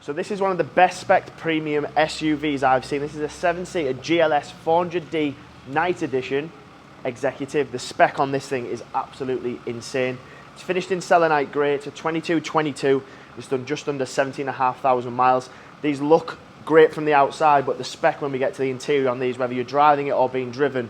So this is one of the best spec premium SUVs I've seen. This is a 7-seater GLS 400D Night Edition Executive. The spec on this thing is absolutely insane. It's finished in Selenite Grey. It's a 2222. It's done just under 17,500 miles. These look great from the outside, but the spec when we get to the interior on these, whether you're driving it or being driven,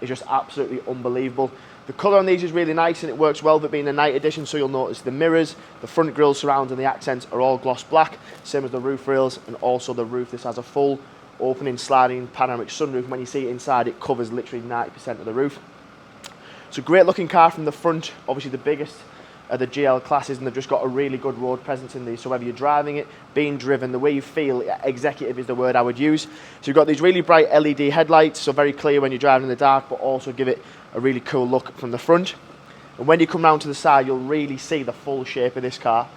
is just absolutely unbelievable. The colour on these is really nice and it works well with being a night edition, so you'll notice the mirrors, the front grille surrounds and the accents are all gloss black, same as the roof rails and also the roof. This has a full opening sliding panoramic sunroof. When you see it inside, it covers literally 90% of the roof. It's a great looking car from the front, obviously the biggest of the GL classes, and they've just got a really good road presence in these. So whether you're driving it, being driven, the way you feel, executive is the word I would use. So you've got these really bright LED headlights, so very clear when you're driving in the dark, but also give it a really cool look from the front. And when you come round to the side, you'll really see the full shape of this car.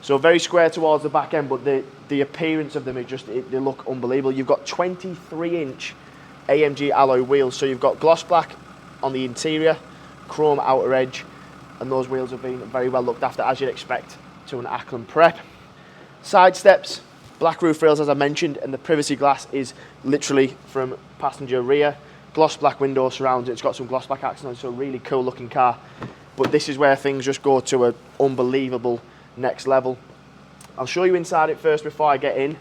So very square towards the back end, but the appearance of them, they look unbelievable. You've got 23-inch AMG alloy wheels, so you've got gloss black on the interior, chrome outer edge, and those wheels have been very well looked after, as you'd expect to an Ackland Prep. Side steps, black roof rails as I mentioned, and the privacy glass is literally from passenger rear. Gloss black window surrounds it. It's got some gloss black accents on it, so a really cool looking car. But this is where things just go to an unbelievable next level. I'll show you inside it first before I get in.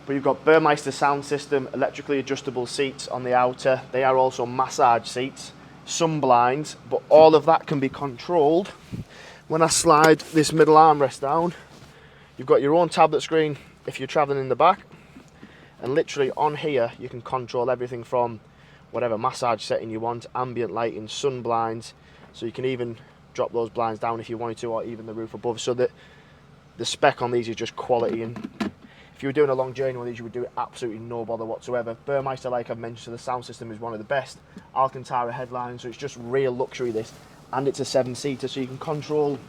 But you've got Burmester sound system, electrically adjustable seats on the outer. They are also massage seats, sun blinds, but all of that can be controlled. When I slide this middle armrest down, you've got your own tablet screen if you're traveling in the back. And literally on here, you can control everything from whatever massage setting you want, ambient lighting, sun blinds, so you can even drop those blinds down if you wanted to, or even the roof above. So that the spec on these is just quality, and if you were doing a long journey on these, you would do it absolutely no bother whatsoever. Burmester, like I've mentioned, so the sound system is one of the best. Alcantara headlines, so it's just real luxury this, and it's a 7-seater, so you can control.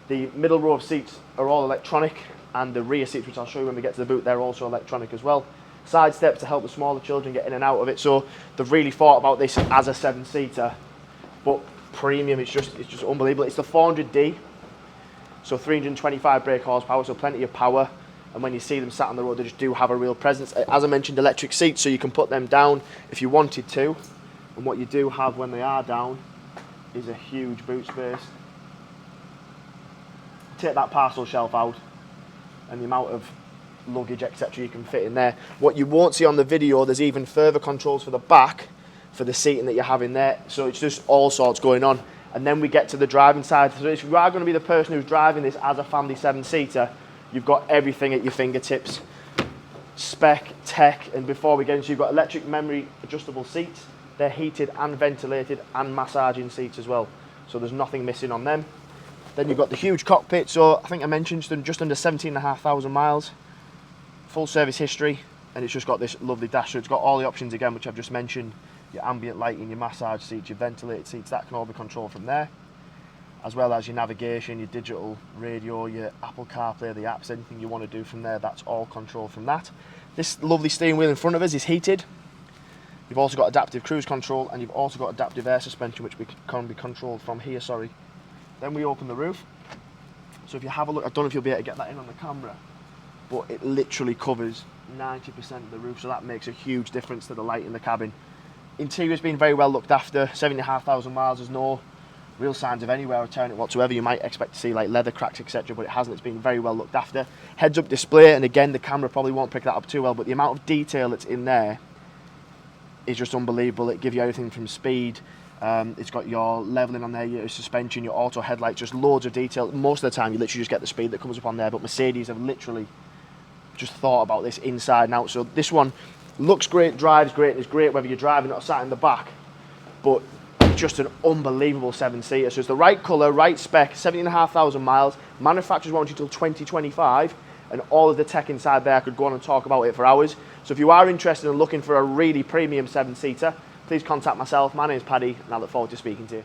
The middle row of seats are all electronic, and the rear seats, which I'll show you when we get to the boot, they're also electronic as well. Side steps to help the smaller children get in and out of it, so they've really thought about this as a 7-seater, but premium. It's just unbelievable. It's the 400D, so 325 brake horsepower, so plenty of power, and when you see them sat on the road, they just do have a real presence. As I mentioned, electric seats, so you can put them down if you wanted to, and what you do have when they are down is a huge boot space. Take that parcel shelf out and the amount of luggage etc you can fit in there. What you won't see on the video, there's even further controls for the back for the seating that you have in there, so it's just all sorts going on. And then we get to the driving side, so if you are going to be the person who's driving this as a family 7-seater, you've got everything at your fingertips, spec, tech. And before we get into, you've got electric memory adjustable seats. They're heated and ventilated and massaging seats as well, so there's nothing missing on them. Then you've got the huge cockpit, so I think I mentioned just under 17,500 miles, full service history, and it's just got this lovely dash. So it's got all the options again, which I've just mentioned, your ambient lighting, your massage seats, your ventilated seats, that can all be controlled from there, as well as your navigation, your digital radio, your Apple CarPlay, the apps, anything you want to do from there, that's all controlled from that. This lovely steering wheel in front of us is heated. You've also got adaptive cruise control, and you've also got adaptive air suspension, which can be controlled from here, sorry. Then we open the roof. So if you have a look, I don't know if you'll be able to get that in on the camera, but it literally covers 90% of the roof, so that makes a huge difference to the light in the cabin. Interior's been very well looked after, 7,500 miles, there's no real signs of any wear or tear in it whatsoever. You might expect to see like leather cracks, etc., but it hasn't. It's been very well looked after. Heads-up display, and again, the camera probably won't pick that up too well, but the amount of detail that's in there is just unbelievable. It gives you everything from speed, it's got your leveling on there, your suspension, your auto headlights, just loads of detail. Most of the time you literally just get the speed that comes up on there, but Mercedes have literally just thought about this inside and out. So this one looks great, drives great, and is great whether you're driving or sat in the back, but it's just an unbelievable 7-seater. So it's the right colour, right spec, 17,500 miles, manufacturer's warranty till 2025, and all of the tech inside there, I could go on and talk about it for hours. So if you are interested in looking for a really premium 7-seater, please contact myself. My name is Paddy, and I look forward to speaking to you.